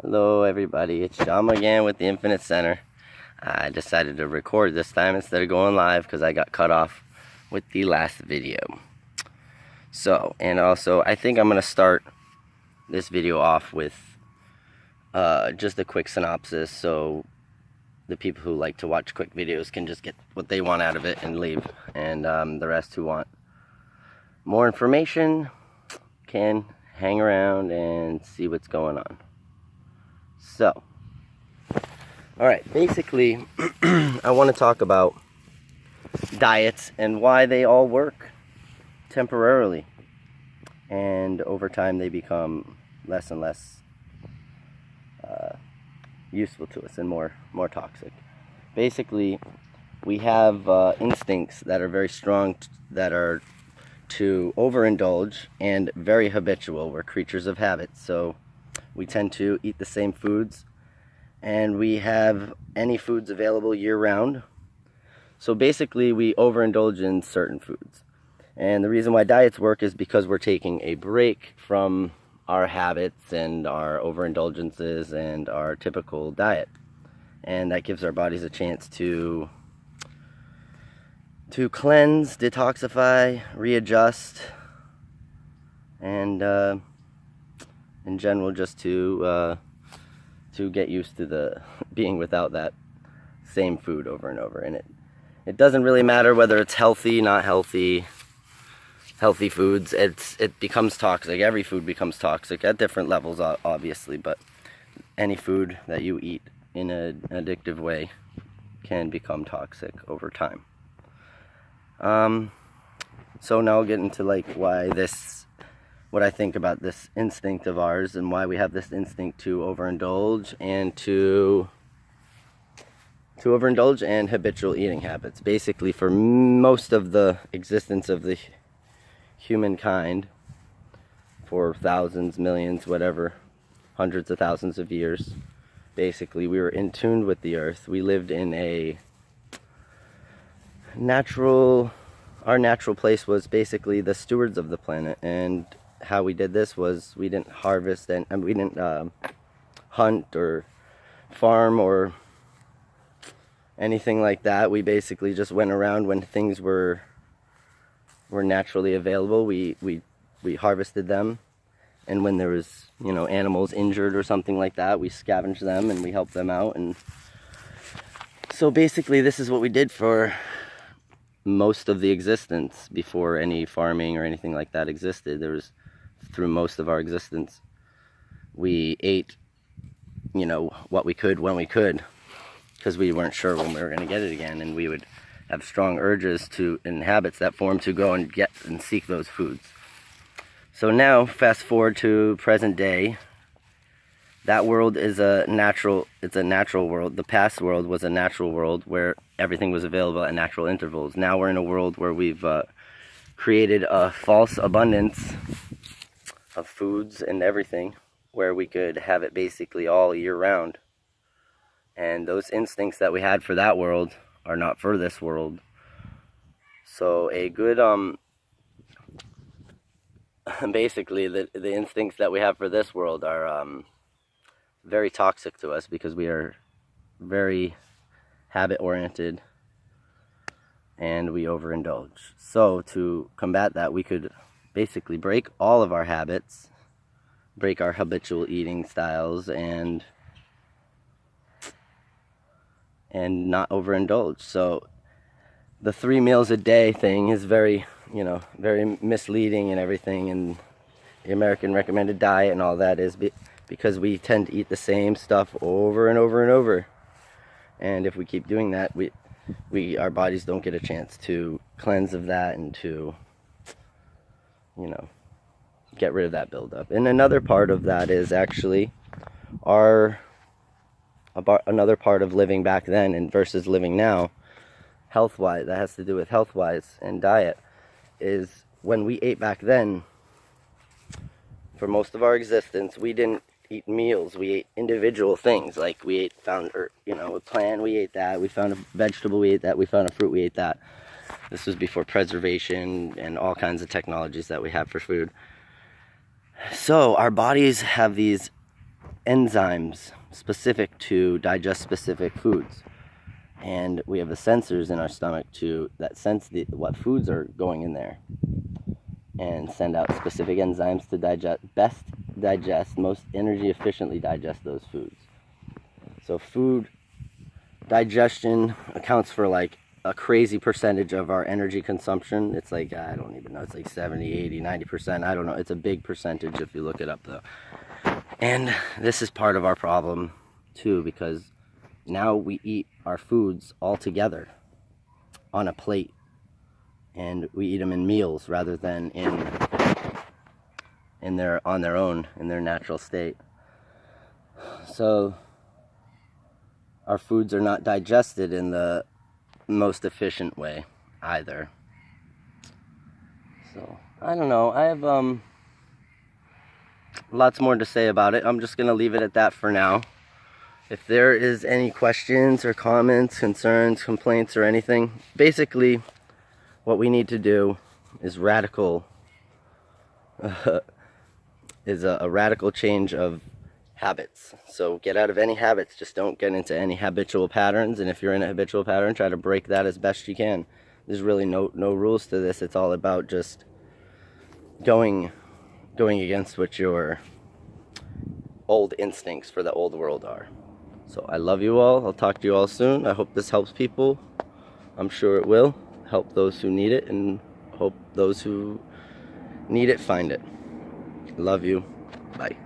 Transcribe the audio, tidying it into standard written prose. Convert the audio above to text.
Hello everybody, it's Shama again with the Infinite Center. I decided to record this time instead of going live because I got cut off with the last video. So, and also I think I'm going to start this video off with just a quick synopsis so the people who like to watch quick videos can just get what they want out of it and leave. And the rest who want more information can hang around and see what's going on. So, alright, basically, I want to talk about diets and why they all work temporarily. And over time they become less and less useful to us and more toxic. Basically, we have instincts that are very strong, that are to overindulge and very habitual. We're creatures of habit, so we tend to eat the same foods, and we have any foods available year-round. So basically, we overindulge in certain foods. And the reason why diets work is because we're taking a break from our habits and our overindulgences and our typical diet. And that gives our bodies a chance to cleanse, detoxify, readjust, and in general, just to get used to the being without that same food over and over. And it doesn't really matter whether it's healthy, not healthy, healthy foods. It becomes toxic. Every food becomes toxic at different levels, obviously, but any food that you eat in an addictive way can become toxic over time. So now I'll get into what I think about this instinct of ours and why we have this instinct to overindulge and to overindulge and habitual eating habits. Basically, for most of the existence of the humankind, for thousands, millions, whatever, hundreds of thousands of years, basically we were in tune with the earth. We lived in our natural place was basically the stewards of the planet, and how we did this was we didn't harvest and we didn't hunt or farm or anything like that. We basically just went around when things were naturally available. We harvested them, and when there was animals injured or something like that, we scavenged them and we helped them out. And so basically this is what we did for most of the existence before any farming or anything like that existed. Through most of our existence, we ate what we could when we could, because we weren't sure when we were going to get it again, and we would have strong urges and habits that form to go and get and seek those foods. So now, fast forward to present day, that world is a natural world. The past world was a natural world where everything was available at natural intervals. Now we're in a world where we've created a false abundance of foods and everything, where we could have it basically all year round. And those instincts that we had for that world are not for this world. So a good basically the instincts that we have for this world are very toxic to us, because we are very habit oriented and we overindulge. So to combat that, we could basically break all of our habits, break our habitual eating styles, and not overindulge. So the 3 meals a day thing is very misleading and everything, and the American recommended diet and all that is because we tend to eat the same stuff over and over and over. And if we keep doing that, our bodies don't get a chance to cleanse of that and to get rid of that buildup. And another part of that is actually another part of living back then and versus living now, health-wise, that has to do with health-wise and diet, is when we ate back then, for most of our existence, we didn't eat meals. We ate individual things. Like we found a plant, we ate that. We found a vegetable, we ate that. We found a fruit, we ate that. This was before preservation and all kinds of technologies that we have for food. So our bodies have these enzymes specific to digest specific foods. And we have the sensors in our stomach that sense what foods are going in there and send out specific enzymes to best digest, most energy efficiently digest those foods. So food digestion accounts for like a crazy percentage of our energy consumption. It's like, I don't even know, it's like 70, 80, 90%. I don't know. It's a big percentage if you look it up though. And this is part of our problem too, because now we eat our foods all together on a plate, and we eat them in meals rather than on their own, in their natural state. So our foods are not digested in the most efficient way either. So I don't know. I have lots more to say about it. I'm just gonna leave it at that for now. If there is any questions or comments, concerns, complaints, or anything, basically what we need to do is radical a radical change of habits. So get out of any habits, just don't get into any habitual patterns, and if you're in a habitual pattern, try to break that as best you can. There's really no rules to this. It's all about just going against what your old instincts for the old world are. So I love you all. I'll talk to you all soon. I hope this helps people. I'm sure it will help those who need it, and hope those who need it find it. Love you. Bye.